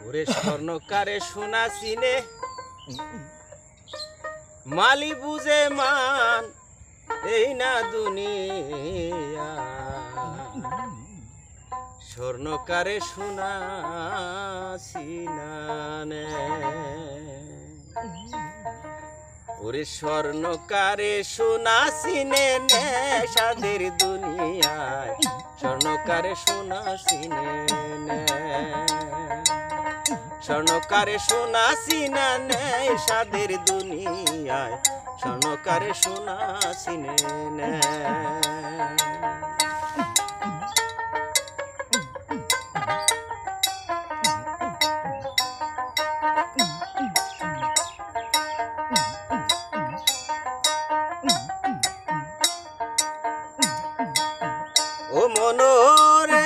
ওরে স্বর্ণকারে সোনা চিনে মালি বুঝে মান এই না দুনিয়া স্বর্ণকারে সোনা চিনানে ওরে স্বর্ণকারে সোনা চিনে নে সাদের দুনিয়ায় স্বর্ণকারে সোনা চিনে নে স্বর্ণকারে সোনা চিনা নেই সাদের দুনিয়ায় স্বর্ণকারে সোনা চিনে নেয় ও মনোরে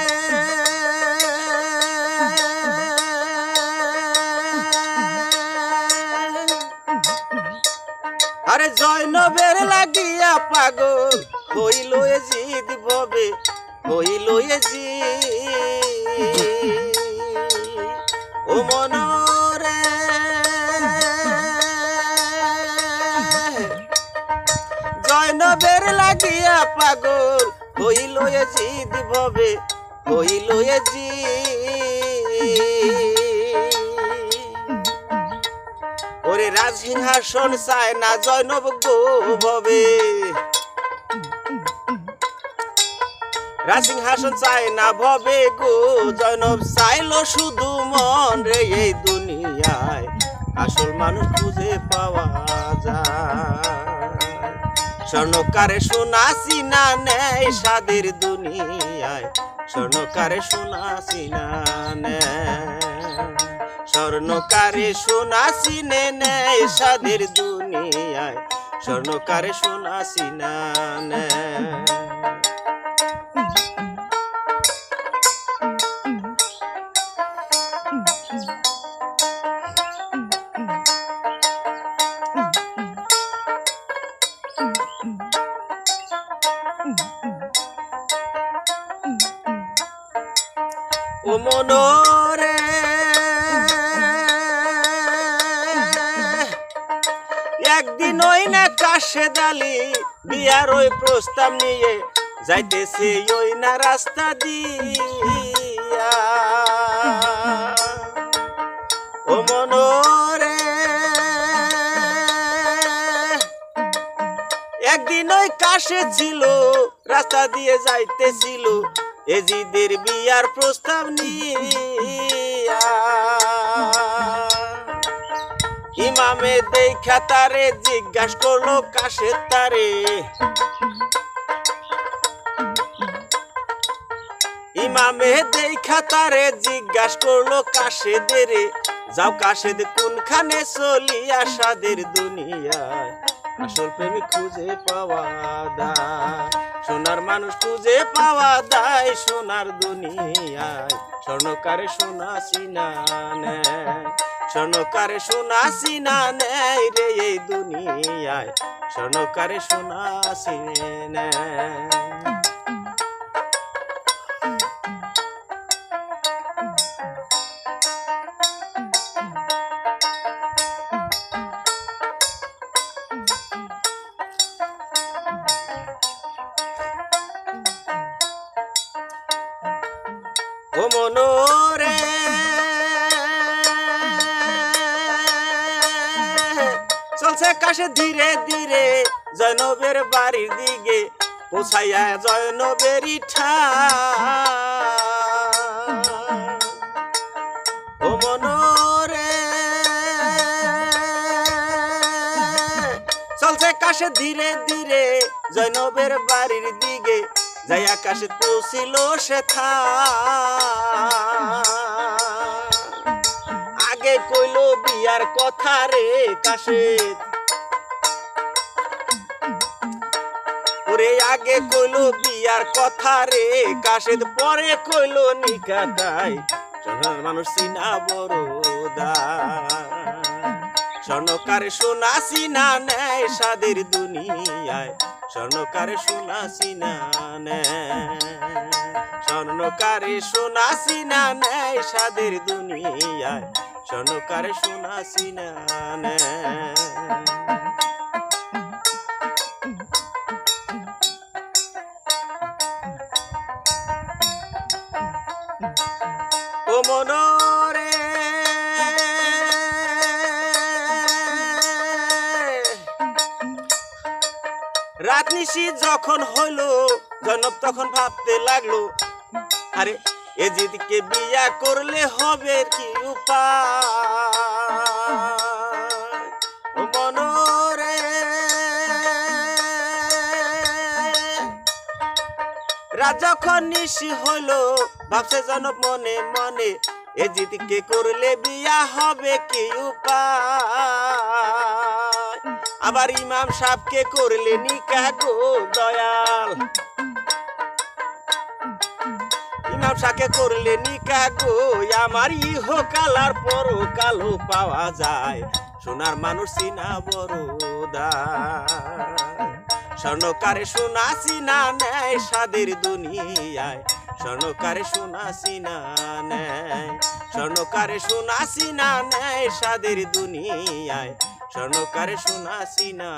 আরে জয়নবের লাগিয়া পাগল হইল এ জিদ ববে হইল এ জিদ ও মনোরে জয়নবের লাগিয়া পাগল হইল এ জিদ ববে হইল এ জিদ ওরে রাজসিংহাসন চায় না জয়নব গো ভবে রাজসিংহাসন চায় না ভবে গো জয়নব চাইলো শুধু মন রে এই দুনিয়ায় আসল মানুষ খুঁজে পাওয়া যায় স্বর্ণকারে সোনা চিনা নেই সাদের দুনিয়ায় স্বর্ণকারে সোনা চিনা নেয় স্বর্ণকারে সোনা চিনে নেয় সাদের দুনিয়ায় স্বর্ণকারে সোনা চিনা নেয় ও মনোরে একদিন ওই না কাশে দালি বিয়ার ওই প্রস্তাব নিয়ে যাইতেছে ওই না রাস্তা দিয়া ও মনোরে একদিন ওই কাশে ছিল রাস্তা দিয়ে যাইতেছিল এজিদের বিয়ার প্রস্তাব নিয়া ইমামে দেখা তারে জিজ্ঞাসা করলো কাশে তারে ইমামে দেখা তারে জিজ্ঞাসা করলো কাশে দেরে যাও কাশে দে কোনখানে চলিয়া সাদের দুনিয়ায় আসল প্রেমিক খুঁজে পাওয়া দায় সোনার মানুষ খুঁজে পাওয়া দায় সোনার দুনিয়ায় স্বর্ণকারে সোনা চিনা নেয় স্বর্ণকারে সোনা চিনা নেয় রে এই দুনিয়ায় স্বর্ণকারে সোনা চিনে নেয় ও মনোরে চলছে কাশে ধীরে ধীরে জয়নবের বাড়ির দিকে পৌঁছাইয়া জয়নবেরই ও মনোরে চলছে কাশে ধীরে ধীরে জয়নবের বাড়ির দিকে যাই আকাশে পৌঁছিল সে আগে কইল বিয়ার কথা রে কাশে ওরে আগে কইল বিয়ার কথা রে কাশে পরে কইল নিকাটাই মানুষ চিনা বড় স্বর্ণকারে সোনা চিনা নেয় সাদের দুনিয়ায় স্বর্ণকারে সোনা চিনা নেয় স্বর্ণকারে সোনা সিনা নেয় সাদের দুনিয়ায় স্বর্ণকারে সোনা সিনা নেয় ও মনরে রাত নিশি যখন হইলো জনব তখন ভাবতে লাগলো আরে এ যেদিকে বিয়া করলে হবে কি উপায় ও মনরে রাত যখন নিশি হইলো ভাবছে জনব মনে মনে এ যেদিকে করলে বিয়া হবে কি উপায় আবার ইমাম সাহেবকে করলে নিকাহ গো দয়াল ইমাম সাহেবকে করলে নিকাহ গো আমার ইহকাল আর পরকালও পাওয়া যায় সোনার মানুষ চিনা বড় দায় স্বর্ণকারে সোনা সিনা নেয় সাদের দুনিয়ায় স্বর্ণকারে সোনা সিনা নেয় স্বর্ণকারে সোনা সিনা নেয় সাদের দুনিয়ায় স্বর্ণকারে সোনা সিনা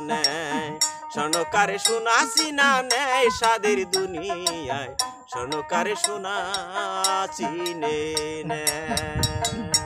নেয় স্বর্ণকারে সোনা সিনা নেয় সাদের দুনিয়ায় স্বর্ণকারে সোনা চিনে নেয়